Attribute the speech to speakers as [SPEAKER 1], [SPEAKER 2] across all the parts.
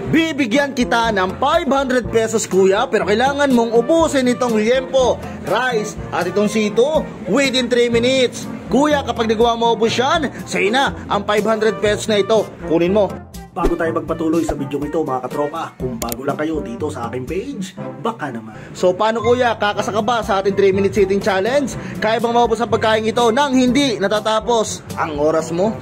[SPEAKER 1] Bibigyan kita ng 500 pesos kuya, pero kailangan mong ubusin itong liempo, rice at itong sito within 3 minutes. Kuya, kapag nagawa mo ubos yan, sa'yo na ang 500 pesos na ito. Kunin mo.
[SPEAKER 2] Bago tayo magpatuloy sa video ito mga katropa, kung bago lang kayo dito sa aking page, baka naman.
[SPEAKER 1] So paano kuya, kakasa ka ba sa ating 3 minutes eating challenge? Kaya bang maubos ang pagkain ito nang hindi natatapos ang oras mo?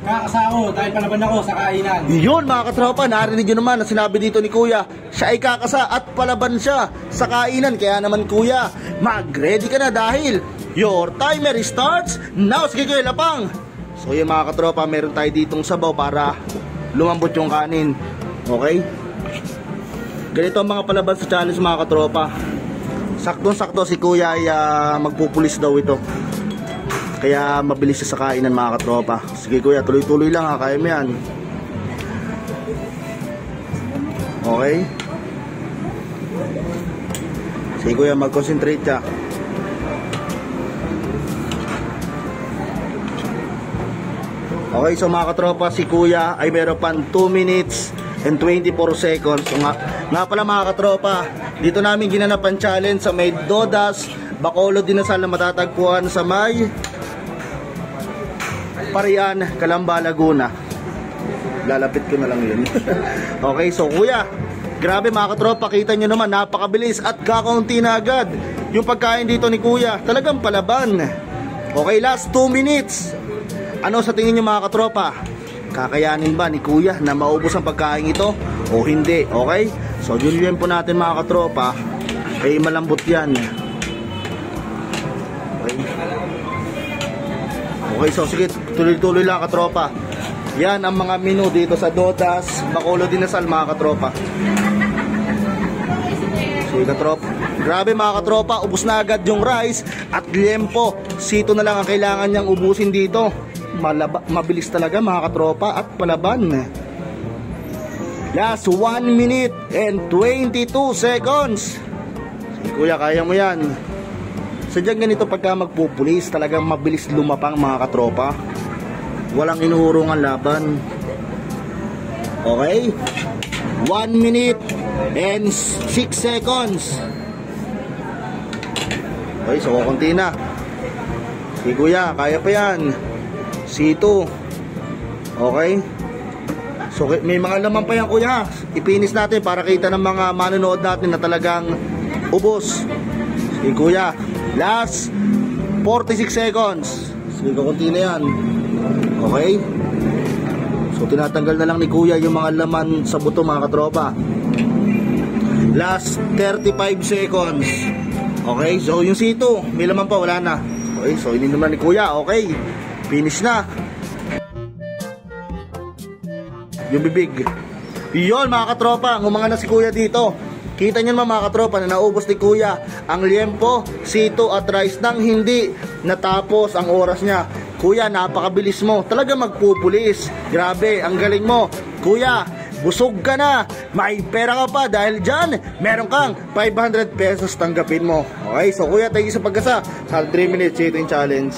[SPEAKER 3] Kakasao, dahil palaban ako sa kainan.
[SPEAKER 1] Yun mga katropa, narinig nyo naman na sinabi dito ni kuya, siya ay kakasa at palaban siya sa kainan. Kaya naman kuya, mag-ready ka na dahil your timer starts now. Sige kuya, lapang. So yun mga katropa, meron tayo ditong sabaw para lumambot yung kanin. Okay? Ganito ang mga palaban sa challenge mga katropa. Saktong-sakto si kuya ay magpupulis daw ito. Kaya mabilis siya sa kainan mga katropa. Sige kuya, tuloy-tuloy lang ha, kaya mo yan. Okay? Sige kuya, mag-concentrate siya. Okay, so mga katropa, si kuya ay meron pang 2 minutes and 24 seconds. So nga pala mga katropa, dito namin ginanapan challenge sa may Dodas Bacolod Dinasal na matatagpuan sa may Parian, Calamba, Laguna. Lalapit ko na lang yun. Okay, so kuya, grabe mga katropa, kita nyo naman, napakabilis at kakaunti na agad yung pagkain dito ni kuya. Talagang palaban. Okay, last 2 minutes. Ano sa tingin nyo mga katropa? Kakayanin ba ni kuya na maubos ang pagkain ito o hindi? Okay, so yun po natin mga katropa, eh malambot yan. Okay. Okay, so sige, tuloy-tuloy lang katropa. Yan ang mga menu dito sa Dodas Bacolod Dinasal mga katropa. Sige katropa. Grabe mga katropa, ubos na agad yung rice at liempo. Sito na lang ang kailangan niyang ubusin dito. Mabilis talaga mga katropa at palaban. Last 1 minute and 22 seconds. Sige kuya, kaya mo yan. Sadyang ganito pagka magpupulis, talagang mabilis lumapang mga katropa. Walang inuurong ang laban. Okay? 1 minute and 6 seconds. Okay, so konti na. Sige kuya, kaya pa yan. Sito. Okay? So may mga laman pa yan kuya. Ipinis natin para kita ng mga manonood natin na talagang ubos. Sige kuya, last 46 seconds. Sige, kunti na yan. Okay? So tinatanggal na lang ni kuya yung mga laman sa buto mga katropa. Last 35 seconds. Okay, so yung sito, may laman pa, wala na. Okay, so ini naman ni kuya. Okay, finish na. Yung bibig. Yun mga katropa, ngumanga na si kuya dito. Kita nyo naman mga katropa na naubos ni kuya ang liempo, sito at rice nang hindi natapos ang oras niya. Kuya, napakabilis mo. Talaga magpupulis. Grabe, ang galing mo. Kuya, busog ka na. May pera ka pa dahil dyan, meron kang 500 pesos tanggapin mo. Okay, so kuya, tayo sa pagkasa sa 3 minutes eating challenge.